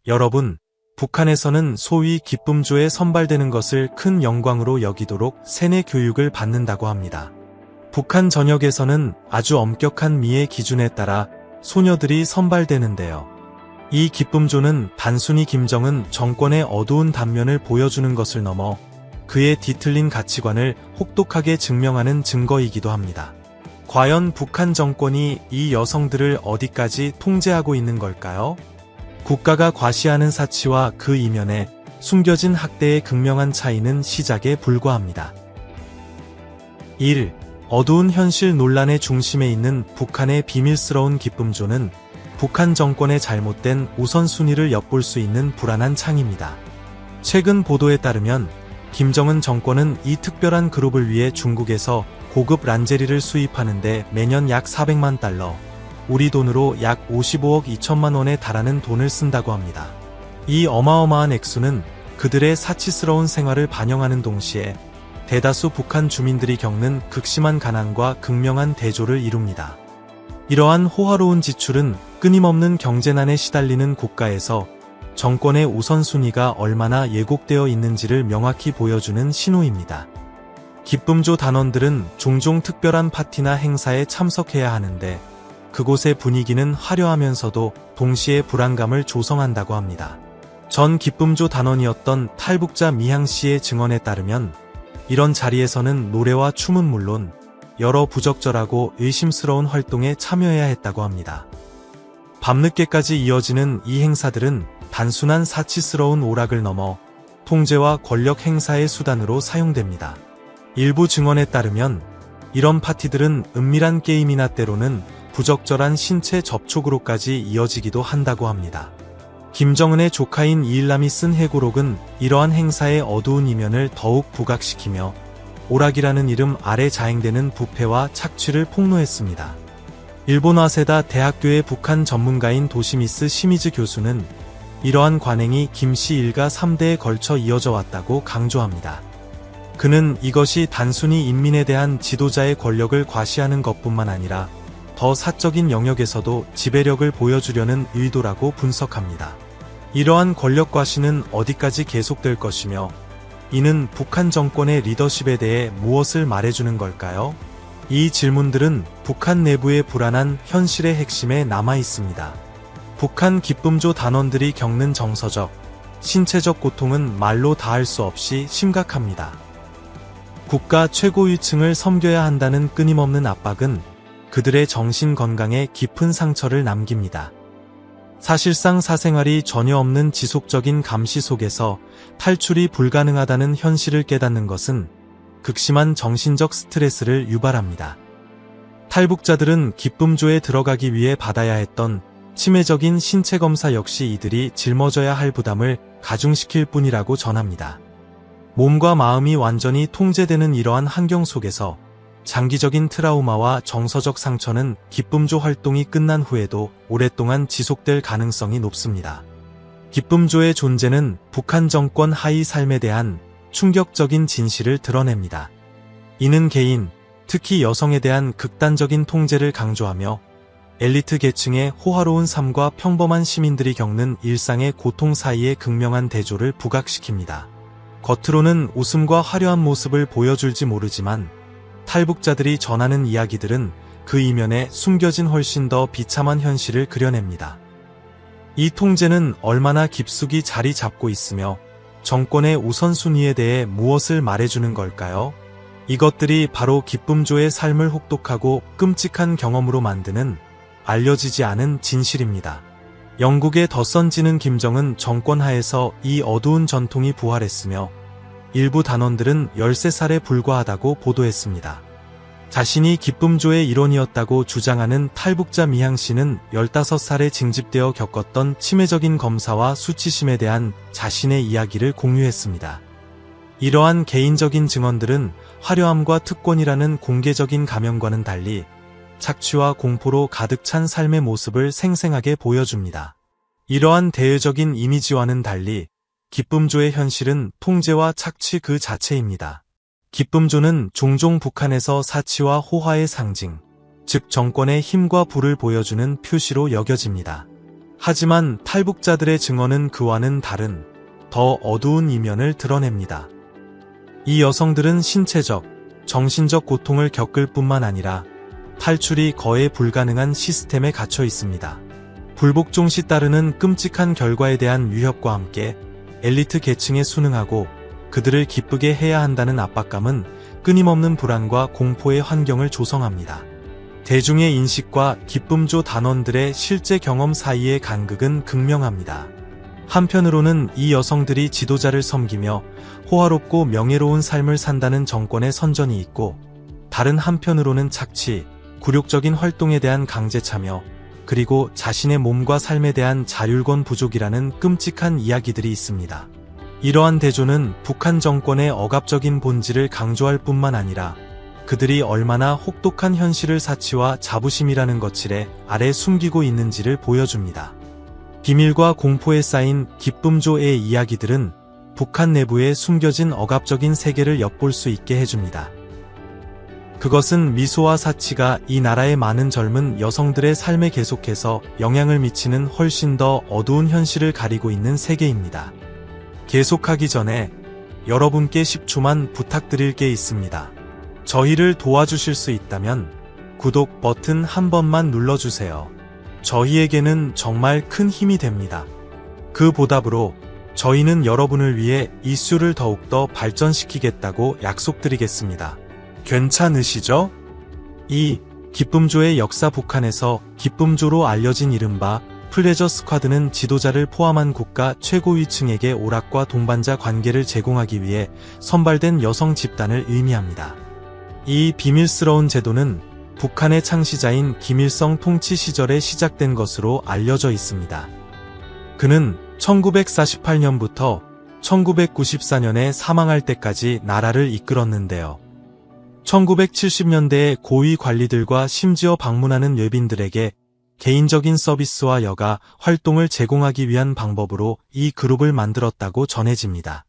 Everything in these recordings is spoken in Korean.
여러분, 북한에서는 소위 기쁨조에 선발되는 것을 큰 영광으로 여기도록 세뇌 교육을 받는다고 합니다. 북한 전역에서는 아주 엄격한 미의 기준에 따라 소녀들이 선발되는데요. 이 기쁨조는 단순히 김정은 정권의 어두운 단면을 보여주는 것을 넘어 그의 뒤틀린 가치관을 혹독하게 증명하는 증거이기도 합니다. 과연 북한 정권이 이 여성들을 어디까지 통제하고 있는 걸까요? 국가가 과시하는 사치와 그 이면에 숨겨진 학대의 극명한 차이는 시작에 불과합니다. 1. 어두운 현실 논란의 중심에 있는 북한의 비밀스러운 기쁨조는 북한 정권의 잘못된 우선순위를 엿볼 수 있는 불안한 창입니다. 최근 보도에 따르면 김정은 정권은 이 특별한 그룹을 위해 중국에서 고급 란제리를 수입하는데 매년 약 400만 달러, 우리 돈으로 약 55억 2천만 원에 달하는 돈을 쓴다고 합니다. 이 어마어마한 액수는 그들의 사치스러운 생활을 반영하는 동시에 대다수 북한 주민들이 겪는 극심한 가난과 극명한 대조를 이룹니다. 이러한 호화로운 지출은 끊임없는 경제난에 시달리는 국가에서 정권의 우선순위가 얼마나 예곡되어 있는지를 명확히 보여주는 신호입니다. 기쁨조 단원들은 종종 특별한 파티나 행사에 참석해야 하는데 그곳의 분위기는 화려하면서도 동시에 불안감을 조성한다고 합니다. 전 기쁨조 단원이었던 탈북자 미향 씨의 증언에 따르면 이런 자리에서는 노래와 춤은 물론 여러 부적절하고 의심스러운 활동에 참여해야 했다고 합니다. 밤늦게까지 이어지는 이 행사들은 단순한 사치스러운 오락을 넘어 통제와 권력 행사의 수단으로 사용됩니다. 일부 증언에 따르면 이런 파티들은 은밀한 게임이나 때로는 부적절한 신체 접촉으로까지 이어지기도 한다고 합니다. 김정은의 조카인 이일남이 쓴 회고록은 이러한 행사의 어두운 이면을 더욱 부각시키며 오락이라는 이름 아래 자행되는 부패와 착취를 폭로했습니다. 일본 와세다 대학교의 북한 전문가인 도시미스 시미즈 교수는 이러한 관행이 김씨 일가 3대에 걸쳐 이어져 왔다고 강조합니다. 그는 이것이 단순히 인민에 대한 지도자의 권력을 과시하는 것뿐만 아니라 더 사적인 영역에서도 지배력을 보여주려는 의도라고 분석합니다. 이러한 권력 과시는 어디까지 계속될 것이며 이는 북한 정권의 리더십에 대해 무엇을 말해주는 걸까요? 이 질문들은 북한 내부의 불안한 현실의 핵심에 남아 있습니다. 북한 기쁨조 단원들이 겪는 정서적, 신체적 고통은 말로 다할 수 없이 심각합니다. 국가 최고위층을 섬겨야 한다는 끊임없는 압박은 그들의 정신 건강에 깊은 상처를 남깁니다. 사실상 사생활이 전혀 없는 지속적인 감시 속에서 탈출이 불가능하다는 현실을 깨닫는 것은 극심한 정신적 스트레스를 유발합니다. 탈북자들은 기쁨조에 들어가기 위해 받아야 했던 치매적인 신체 검사 역시 이들이 짊어져야 할 부담을 가중시킬 뿐이라고 전합니다. 몸과 마음이 완전히 통제되는 이러한 환경 속에서 장기적인 트라우마와 정서적 상처는 기쁨조 활동이 끝난 후에도 오랫동안 지속될 가능성이 높습니다. 기쁨조의 존재는 북한 정권 하위 삶에 대한 충격적인 진실을 드러냅니다. 이는 개인, 특히 여성에 대한 극단적인 통제를 강조하며 엘리트 계층의 호화로운 삶과 평범한 시민들이 겪는 일상의 고통 사이의 극명한 대조를 부각시킵니다. 겉으로는 웃음과 화려한 모습을 보여줄지 모르지만 탈북자들이 전하는 이야기들은 그 이면에 숨겨진 훨씬 더 비참한 현실을 그려냅니다. 이 통제는 얼마나 깊숙이 자리 잡고 있으며 정권의 우선순위에 대해 무엇을 말해주는 걸까요? 이것들이 바로 기쁨조의 삶을 혹독하고 끔찍한 경험으로 만드는 알려지지 않은 진실입니다. 영국의 덧선지는 김정은 정권 하에서 이 어두운 전통이 부활했으며 일부 단원들은 13살에 불과하다고 보도했습니다. 자신이 기쁨조의 일원이었다고 주장하는 탈북자 미향 씨는 15살에 징집되어 겪었던 치매적인 검사와 수치심에 대한 자신의 이야기를 공유했습니다. 이러한 개인적인 증언들은 화려함과 특권이라는 공개적인 가면과는 달리 착취와 공포로 가득 찬 삶의 모습을 생생하게 보여줍니다. 이러한 대외적인 이미지와는 달리 기쁨조의 현실은 통제와 착취 그 자체입니다. 기쁨조는 종종 북한에서 사치와 호화의 상징, 즉 정권의 힘과 부를 보여주는 표시로 여겨집니다. 하지만 탈북자들의 증언은 그와는 다른 더 어두운 이면을 드러냅니다. 이 여성들은 신체적, 정신적 고통을 겪을 뿐만 아니라 탈출이 거의 불가능한 시스템에 갇혀 있습니다. 불복종 시 따르는 끔찍한 결과에 대한 위협과 함께 엘리트 계층에 순응하고 그들을 기쁘게 해야 한다는 압박감은 끊임없는 불안과 공포의 환경을 조성합니다. 대중의 인식과 기쁨조 단원들의 실제 경험 사이의 간극은 극명합니다. 한편으로는 이 여성들이 지도자를 섬기며 호화롭고 명예로운 삶을 산다는 정권의 선전이 있고, 다른 한편으로는 착취, 굴욕적인 활동에 대한 강제 참여, 그리고 자신의 몸과 삶에 대한 자율권 부족이라는 끔찍한 이야기들이 있습니다. 이러한 대조는 북한 정권의 억압적인 본질을 강조할 뿐만 아니라 그들이 얼마나 혹독한 현실을 사치와 자부심이라는 거칠에 아래 숨기고 있는지를 보여줍니다. 비밀과 공포에 쌓인 기쁨조의 이야기들은 북한 내부에 숨겨진 억압적인 세계를 엿볼 수 있게 해줍니다. 그것은 미소와 사치가 이 나라의 많은 젊은 여성들의 삶에 계속해서 영향을 미치는 훨씬 더 어두운 현실을 가리고 있는 세계입니다. 계속하기 전에 여러분께 10초만 부탁드릴 게 있습니다. 저희를 도와주실 수 있다면 구독 버튼 한 번만 눌러주세요. 저희에게는 정말 큰 힘이 됩니다. 그 보답으로 저희는 여러분을 위해 이슈를 더욱더 발전시키겠다고 약속드리겠습니다. 괜찮으시죠? 이 기쁨조의 역사. 북한에서 기쁨조로 알려진 이른바 플레저 스쿼드는 지도자를 포함한 국가 최고위층에게 오락과 동반자 관계를 제공하기 위해 선발된 여성 집단을 의미합니다. 이 비밀스러운 제도는 북한의 창시자인 김일성 통치 시절에 시작된 것으로 알려져 있습니다. 그는 1948년부터 1994년에 사망할 때까지 나라를 이끌었는데요. 1970년대에 고위 관리들과 심지어 방문하는 외빈들에게 개인적인 서비스와 여가 활동을 제공하기 위한 방법으로 이 그룹을 만들었다고 전해집니다.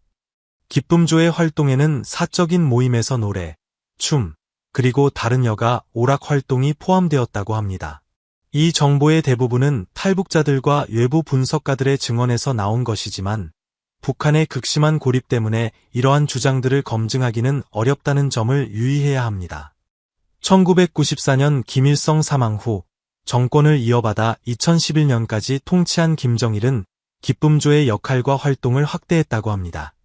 기쁨조의 활동에는 사적인 모임에서 노래, 춤, 그리고 다른 여가 오락 활동이 포함되었다고 합니다. 이 정보의 대부분은 탈북자들과 외부 분석가들의 증언에서 나온 것이지만 북한의 극심한 고립 때문에 이러한 주장들을 검증하기는 어렵다는 점을 유의해야 합니다. 1994년 김일성 사망 후 정권을 이어받아 2011년까지 통치한 김정일은 기쁨조의 역할과 활동을 확대했다고 합니다.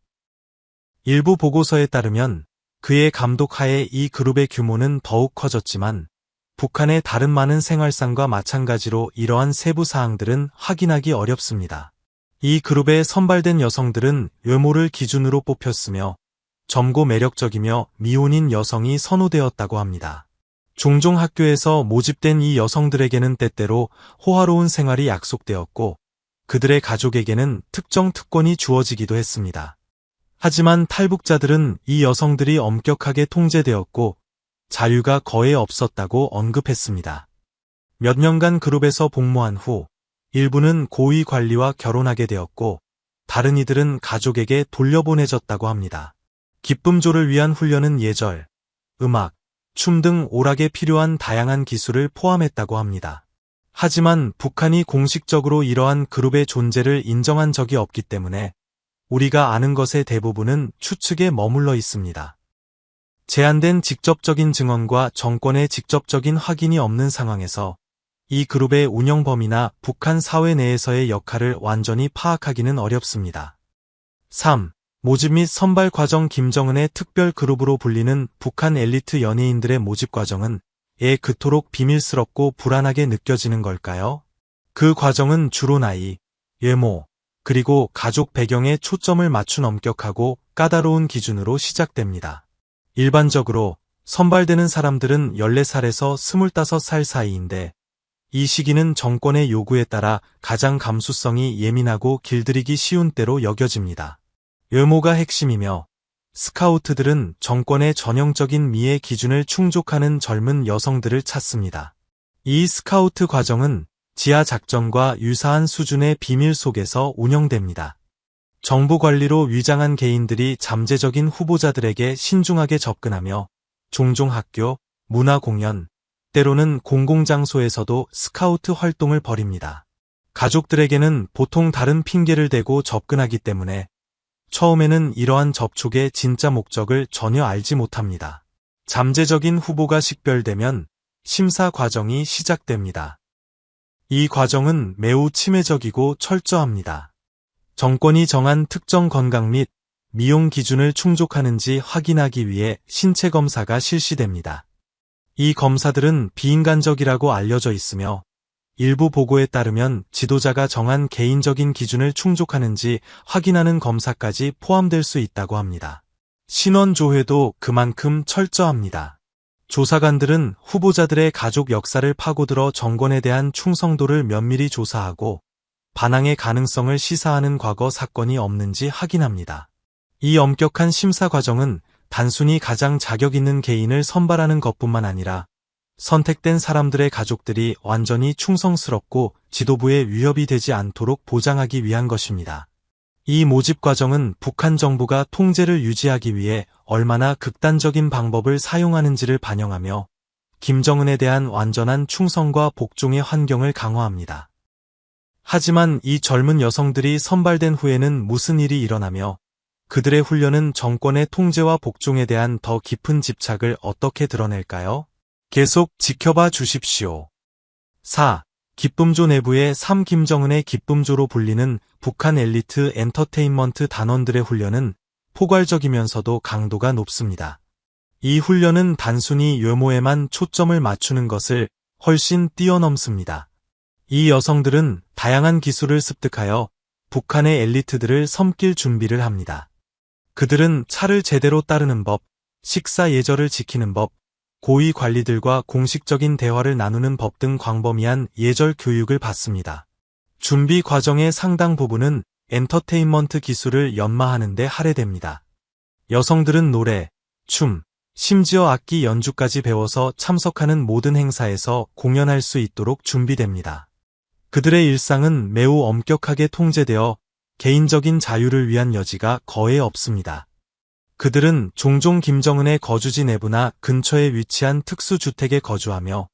일부 보고서에 따르면 그의 감독하에 이 그룹의 규모는 더욱 커졌지만 북한의 다른 많은 생활상과 마찬가지로 이러한 세부 사항들은 확인하기 어렵습니다. 이 그룹에 선발된 여성들은 외모를 기준으로 뽑혔으며 젊고 매력적이며 미혼인 여성이 선호되었다고 합니다. 종종 학교에서 모집된 이 여성들에게는 때때로 호화로운 생활이 약속되었고 그들의 가족에게는 특정 특권이 주어지기도 했습니다. 하지만 탈북자들은 이 여성들이 엄격하게 통제되었고 자유가 거의 없었다고 언급했습니다. 몇 년간 그룹에서 복무한 후 일부는 고위 관리와 결혼하게 되었고 다른 이들은 가족에게 돌려보내졌다고 합니다. 기쁨조를 위한 훈련은 예절, 음악, 춤 등 오락에 필요한 다양한 기술을 포함했다고 합니다. 하지만 북한이 공식적으로 이러한 그룹의 존재를 인정한 적이 없기 때문에 우리가 아는 것의 대부분은 추측에 머물러 있습니다. 제한된 직접적인 증언과 정권의 직접적인 확인이 없는 상황에서 이 그룹의 운영 범위나 북한 사회 내에서의 역할을 완전히 파악하기는 어렵습니다. 3. 모집 및 선발 과정. 김정은의 특별 그룹으로 불리는 북한 엘리트 연예인들의 모집 과정은 왜 그토록 비밀스럽고 불안하게 느껴지는 걸까요? 그 과정은 주로 나이, 외모, 그리고 가족 배경에 초점을 맞춘 엄격하고 까다로운 기준으로 시작됩니다. 일반적으로 선발되는 사람들은 14살에서 25살 사이인데 이 시기는 정권의 요구에 따라 가장 감수성이 예민하고 길들이기 쉬운 때로 여겨집니다. 외모가 핵심이며 스카우트들은 정권의 전형적인 미의 기준을 충족하는 젊은 여성들을 찾습니다. 이 스카우트 과정은 지하 작전과 유사한 수준의 비밀 속에서 운영됩니다. 정부 관리로 위장한 개인들이 잠재적인 후보자들에게 신중하게 접근하며 종종 학교, 문화공연, 때로는 공공장소에서도 스카우트 활동을 벌입니다. 가족들에게는 보통 다른 핑계를 대고 접근하기 때문에 처음에는 이러한 접촉의 진짜 목적을 전혀 알지 못합니다. 잠재적인 후보가 식별되면 심사 과정이 시작됩니다. 이 과정은 매우 치매적이고 철저합니다. 정권이 정한 특정 건강 및 미용 기준을 충족하는지 확인하기 위해 신체 검사가 실시됩니다. 이 검사들은 비인간적이라고 알려져 있으며 일부 보고에 따르면 지도자가 정한 개인적인 기준을 충족하는지 확인하는 검사까지 포함될 수 있다고 합니다. 신원조회도 그만큼 철저합니다. 조사관들은 후보자들의 가족 역사를 파고들어 정권에 대한 충성도를 면밀히 조사하고 반항의 가능성을 시사하는 과거 사건이 없는지 확인합니다. 이 엄격한 심사 과정은 단순히 가장 자격 있는 개인을 선발하는 것뿐만 아니라 선택된 사람들의 가족들이 완전히 충성스럽고 지도부에 위협이 되지 않도록 보장하기 위한 것입니다. 이 모집 과정은 북한 정부가 통제를 유지하기 위해 얼마나 극단적인 방법을 사용하는지를 반영하며 김정은에 대한 완전한 충성과 복종의 환경을 강화합니다. 하지만 이 젊은 여성들이 선발된 후에는 무슨 일이 일어나며 그들의 훈련은 정권의 통제와 복종에 대한 더 깊은 집착을 어떻게 드러낼까요? 계속 지켜봐 주십시오. 4. 기쁨조 내부의 3. 김정은의 기쁨조로 불리는 북한 엘리트 엔터테인먼트 단원들의 훈련은 포괄적이면서도 강도가 높습니다. 이 훈련은 단순히 외모에만 초점을 맞추는 것을 훨씬 뛰어넘습니다. 이 여성들은 다양한 기술을 습득하여 북한의 엘리트들을 섬길 준비를 합니다. 그들은 차를 제대로 따르는 법, 식사 예절을 지키는 법, 고위 관리들과 공식적인 대화를 나누는 법 등 광범위한 예절 교육을 받습니다. 준비 과정의 상당 부분은 엔터테인먼트 기술을 연마하는 데 할애됩니다. 여성들은 노래, 춤, 심지어 악기 연주까지 배워서 참석하는 모든 행사에서 공연할 수 있도록 준비됩니다. 그들의 일상은 매우 엄격하게 통제되어 개인적인 자유를 위한 여지가 거의 없습니다. 그들은 종종 김정은의 거주지 내부나 근처에 위치한 특수주택에 거주하며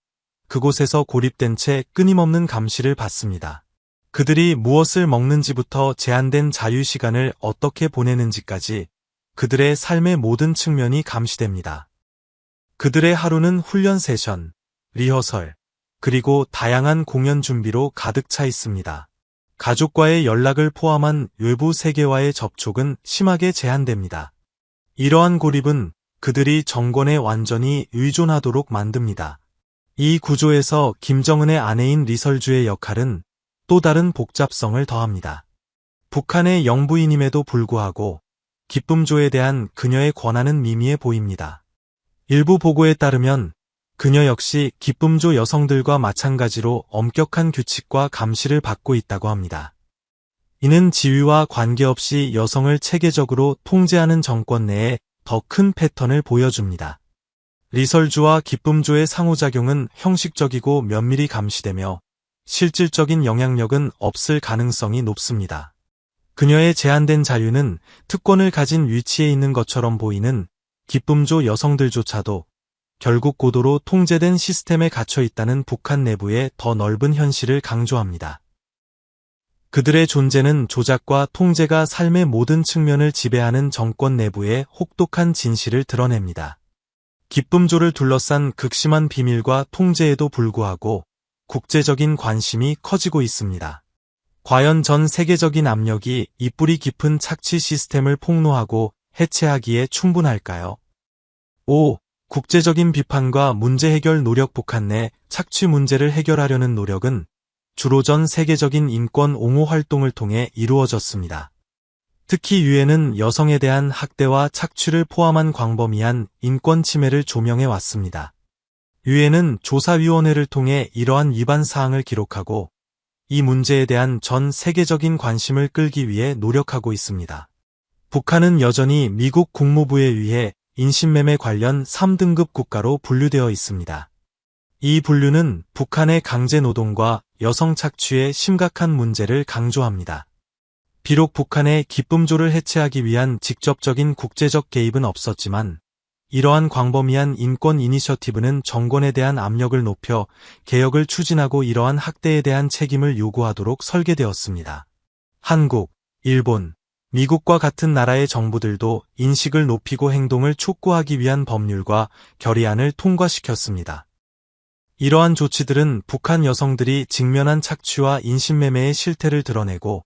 그곳에서 고립된 채 끊임없는 감시를 받습니다. 그들이 무엇을 먹는지부터 제한된 자유시간을 어떻게 보내는지까지 그들의 삶의 모든 측면이 감시됩니다. 그들의 하루는 훈련 세션, 리허설, 그리고 다양한 공연 준비로 가득 차 있습니다. 가족과의 연락을 포함한 외부 세계와의 접촉은 심하게 제한됩니다. 이러한 고립은 그들이 정권에 완전히 의존하도록 만듭니다. 이 구조에서 김정은의 아내인 리설주의 역할은 또 다른 복잡성을 더합니다. 북한의 영부인임에도 불구하고 기쁨조에 대한 그녀의 권한은 미미해 보입니다. 일부 보고에 따르면 그녀 역시 기쁨조 여성들과 마찬가지로 엄격한 규칙과 감시를 받고 있다고 합니다. 이는 지위와 관계없이 여성을 체계적으로 통제하는 정권 내에 더 큰 패턴을 보여줍니다. 리설주와 기쁨조의 상호작용은 형식적이고 면밀히 감시되며 실질적인 영향력은 없을 가능성이 높습니다. 그녀의 제한된 자유는 특권을 가진 위치에 있는 것처럼 보이는 기쁨조 여성들조차도 결국 고도로 통제된 시스템에 갇혀 있다는 북한 내부의 더 넓은 현실을 강조합니다. 그들의 존재는 조작과 통제가 삶의 모든 측면을 지배하는 정권 내부의 혹독한 진실을 드러냅니다. 기쁨조를 둘러싼 극심한 비밀과 통제에도 불구하고 국제적인 관심이 커지고 있습니다. 과연 전 세계적인 압력이 이 뿌리 깊은 착취 시스템을 폭로하고 해체하기에 충분할까요? 5. 국제적인 비판과 문제 해결 노력. 북한 내 착취 문제를 해결하려는 노력은 주로 전 세계적인 인권 옹호 활동을 통해 이루어졌습니다. 특히 유엔은 여성에 대한 학대와 착취를 포함한 광범위한 인권 침해를 조명해 왔습니다. 유엔은 조사위원회를 통해 이러한 위반 사항을 기록하고 이 문제에 대한 전 세계적인 관심을 끌기 위해 노력하고 있습니다. 북한은 여전히 미국 국무부에 의해 인신매매 관련 3등급 국가로 분류되어 있습니다. 이 분류는 북한의 강제노동과 여성 착취의 심각한 문제를 강조합니다. 비록 북한의 기쁨조를 해체하기 위한 직접적인 국제적 개입은 없었지만 이러한 광범위한 인권 이니셔티브는 정권에 대한 압력을 높여 개혁을 추진하고 이러한 학대에 대한 책임을 요구하도록 설계되었습니다. 한국, 일본, 미국과 같은 나라의 정부들도 인식을 높이고 행동을 촉구하기 위한 법률과 결의안을 통과시켰습니다. 이러한 조치들은 북한 여성들이 직면한 착취와 인신매매의 실태를 드러내고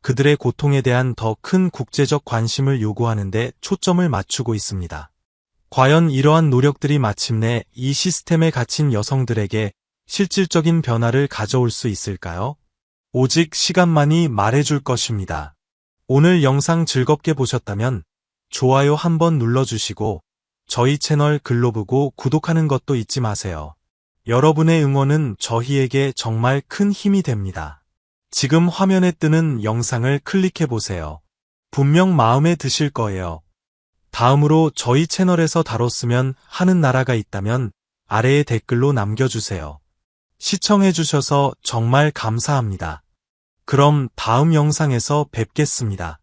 그들의 고통에 대한 더 큰 국제적 관심을 요구하는 데 초점을 맞추고 있습니다. 과연 이러한 노력들이 마침내 이 시스템에 갇힌 여성들에게 실질적인 변화를 가져올 수 있을까요? 오직 시간만이 말해줄 것입니다. 오늘 영상 즐겁게 보셨다면 좋아요 한번 눌러주시고 저희 채널 글로브고 구독하는 것도 잊지 마세요. 여러분의 응원은 저희에게 정말 큰 힘이 됩니다. 지금 화면에 뜨는 영상을 클릭해보세요. 분명 마음에 드실 거예요. 다음으로 저희 채널에서 다뤘으면 하는 나라가 있다면 아래에 댓글로 남겨주세요. 시청해주셔서 정말 감사합니다. 그럼 다음 영상에서 뵙겠습니다.